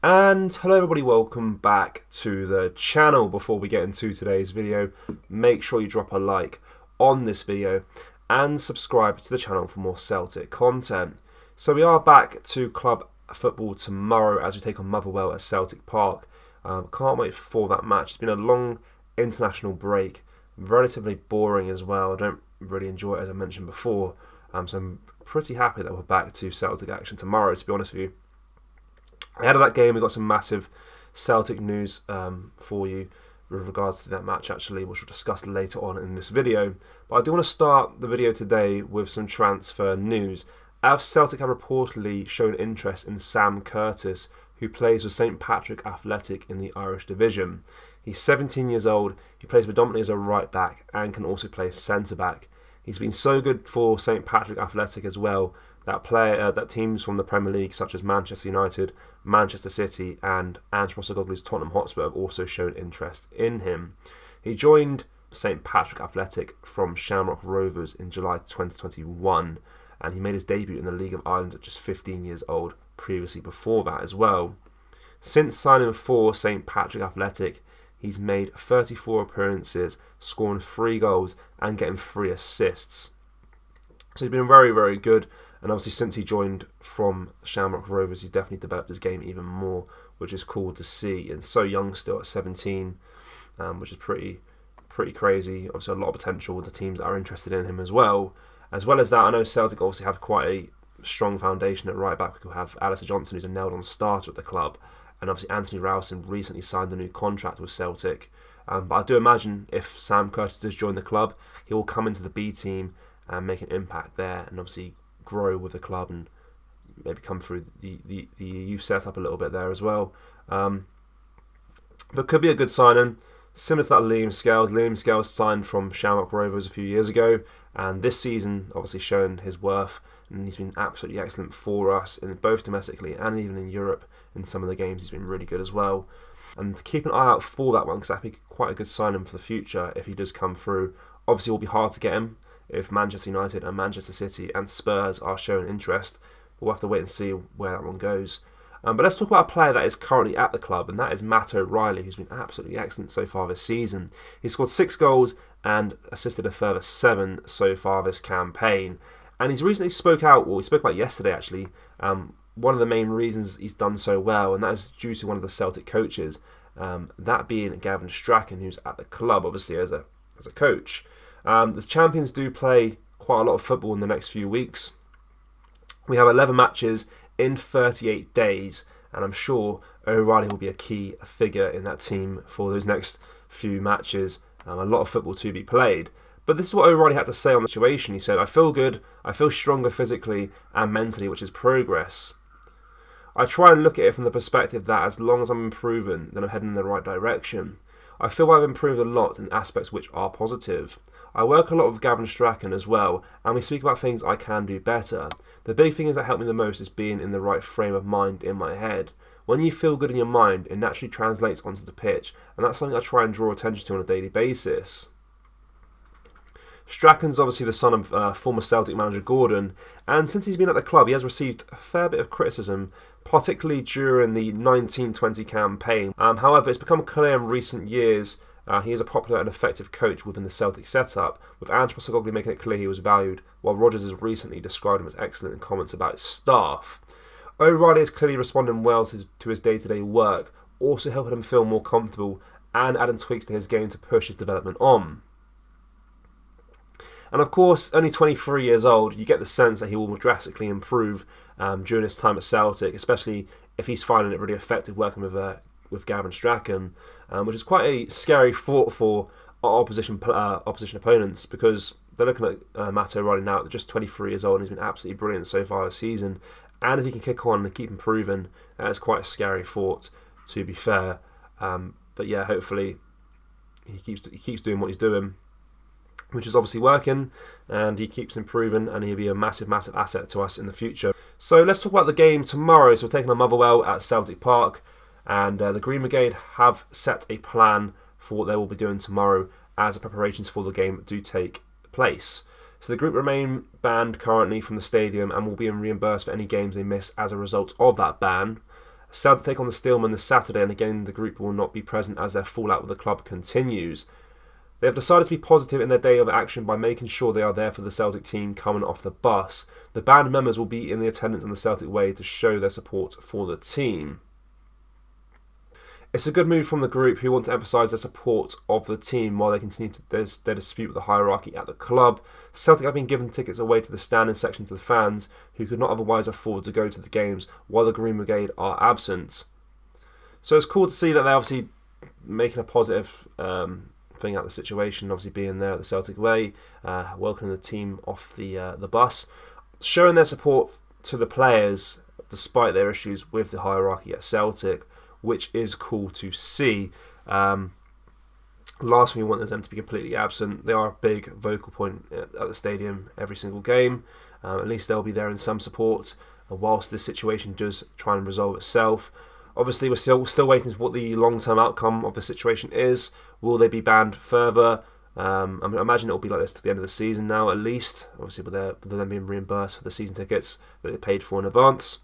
And hello everybody, welcome back to the channel. Before we get into today's video, make sure you drop a like on this video and subscribe to the channel for more Celtic content. So we are back to club football tomorrow as we take on Motherwell at Celtic Park. Can't wait for that match. It's been a long international break, relatively boring as well. I don't really enjoy it, as I mentioned before. So I'm pretty happy that we're back to Celtic action tomorrow, to be honest with you. Ahead of that game, we got some massive Celtic news for you with regards to that match, actually, which we'll discuss later on in this video. But I do want to start the video today with some transfer news. As Celtic have reportedly shown interest in Sam Curtis, who plays for St Patrick Athletic in the Irish Division. He's 17 years old, he plays predominantly as a right back and can also play centre back. He's been so good for St Patrick Athletic as well that teams from the Premier League such as Manchester United, Manchester City and Ange Postecoglou's Tottenham Hotspur have also shown interest in him. He joined St Patrick Athletic from Shamrock Rovers in July 2021 and he made his debut in the League of Ireland at just 15 years old, previously before that as well. Since signing for St Patrick Athletic, he's made 34 appearances, scoring 3 goals and getting 3 assists. So he's been very, very good. And obviously since he joined from Shamrock Rovers, he's definitely developed his game even more, which is cool to see. And so young still at 17, which is pretty crazy. Obviously a lot of potential with the teams that are interested in him as well. As well as that, I know Celtic obviously have quite a strong foundation at right back. We have Alistair Johnson, who's a nailed-on starter at the club. And obviously Anthony Rowson recently signed a new contract with Celtic. But I do imagine if Sam Curtis does join the club, he will come into the B team and make an impact there and obviously grow with the club and maybe come through the youth setup a little bit there as well. But could be a good signing. Similar to that Liam Scales. Liam Scales signed from Shamrock Rovers a few years ago and this season obviously shown his worth and he's been absolutely excellent for us in both domestically and even in Europe. In some of the games he's been really good as well. And keep an eye out for that one because I think quite a good signing for the future if he does come through. Obviously it will be hard to get him if Manchester United and Manchester City and Spurs are showing interest. We'll have to wait and see where that one goes. But let's talk about a player that is currently at the club, and that is Matt O'Reilly, who's been absolutely excellent so far this season. He scored 6 goals and assisted a further 7 so far this campaign. And he's recently spoke about yesterday actually, one of the main reasons he's done so well, and that is due to one of the Celtic coaches, that being Gavin Sten, who's at the club obviously as a coach. The champions do play quite a lot of football in the next few weeks. We have 11 matches in 38 days, and I'm sure O'Reilly will be a key figure in that team for those next few matches. A lot of football to be played. But this is what O'Reilly had to say on the situation. He said, "I feel good, I feel stronger physically and mentally, which is progress. I try and look at it from the perspective that as long as I'm improving, then I'm heading in the right direction. I feel I've improved a lot in aspects which are positive. I work a lot with Gavin Sten as well, and we speak about things I can do better. The big thing that helped me the most is being in the right frame of mind in my head. When you feel good in your mind, it naturally translates onto the pitch, and that's something I try and draw attention to on a daily basis." Strachan's obviously the son of former Celtic manager Gordon, and since he's been at the club, he has received a fair bit of criticism, particularly during the 1920 campaign. However, it's become clear in recent years he is a popular and effective coach within the Celtic setup, with Ange Postecoglou making it clear he was valued, while Rodgers has recently described him as excellent in comments about his staff. O'Reilly is clearly responding well to his day-to-day work, also helping him feel more comfortable and adding tweaks to his game to push his development on. And of course, only 23 years old, you get the sense that he will drastically improve during his time at Celtic, especially if he's finding it really effective working with Gavin Sten, which is quite a scary thought for opposition opponents because they're looking at Matt O'Reilly now at just 23 years old and he's been absolutely brilliant so far this season. And if he can kick on and keep improving, that is quite a scary thought, to be fair. But yeah, hopefully he keeps doing what he's doing, which is obviously working, and he keeps improving, and he'll be a massive asset to us in the future. So let's talk about the game tomorrow. So we're taking on Motherwell at Celtic Park, and the Green Brigade have set a plan for what they will be doing tomorrow as the preparations for the game do take place. So the group remain banned currently from the stadium and will be reimbursed for any games they miss as a result of that ban. Celtic take on the Steelmen this Saturday, and again the group will not be present as their fallout with the club continues. They have decided to be positive in their day of action by making sure they are there for the Celtic team coming off the bus. The band members will be in the attendance on the Celtic way to show their support for the team. It's a good move from the group, who want to emphasise their support of the team while they continue their dispute with the hierarchy at the club. Celtic have been given tickets away to the standing section to the fans, who could not otherwise afford to go to the games while the Green Brigade are absent. So it's cool to see that they're obviously making a positive thing out of the situation, obviously being there at the Celtic way, welcoming the team off the bus, showing their support to the players despite their issues with the hierarchy at Celtic, which is cool to see. Last thing we want is them to be completely absent. They are a big vocal point at the stadium every single game. At least they'll be there in some support whilst this situation does try and resolve itself. Obviously, we're still waiting for what the long-term outcome of the situation is. Will they be banned further? I imagine it'll be like this to the end of the season now, at least. Obviously, with them being reimbursed for the season tickets that they paid for in advance.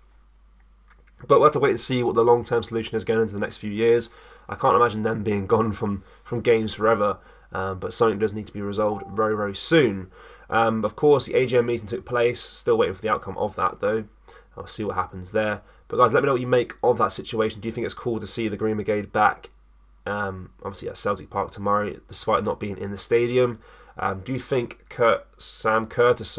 But we'll have to wait and see what the long-term solution is going into the next few years. I can't imagine them being gone from games forever, but something does need to be resolved very, very soon. Of course, the AGM meeting took place. Still waiting for the outcome of that, though. I'll see what happens there. But guys, let me know what you make of that situation. Do you think it's cool to see the Green Brigade back, obviously at Celtic Park tomorrow, despite not being in the stadium? Do you think Sam Curtis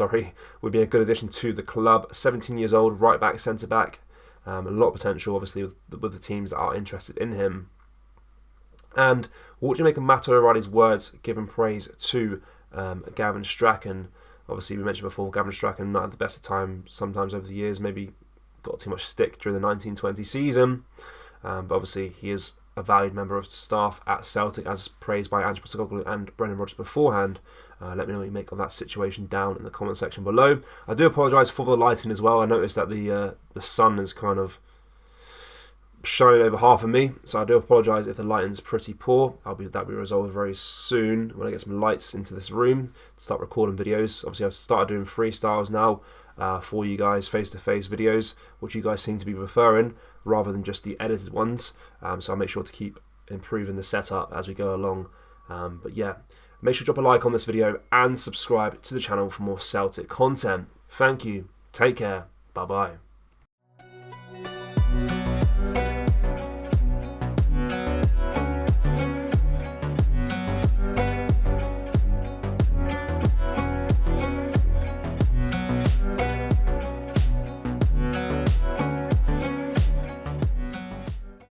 would be a good addition to the club? 17 years old, right back, centre back. A lot of potential, obviously, with the teams that are interested in him. And what do you make of Matt O'Reilly's words giving praise to Gavin Strachan? Obviously, we mentioned before, Gavin Strachan not had the best of time sometimes over the years, maybe got too much stick during the 1920 season. But obviously, he is a valued member of staff at Celtic, as praised by Ange Postecoglou and Brendan Rodgers beforehand. Let me know what you make of that situation down in the comment section below. I do apologise for the lighting as well. I noticed that the sun is kind of shining over half of me, so I do apologise if the lighting's pretty poor. That'll be resolved very soon when I get some lights into this room to start recording videos. Obviously, I've started doing freestyles now for you guys, face-to-face videos, which you guys seem to be preferring rather than just the edited ones. So I'll make sure to keep improving the setup as we go along. But yeah, make sure to drop a like on this video and subscribe to the channel for more Celtic content. Thank you. Take care. Bye-bye.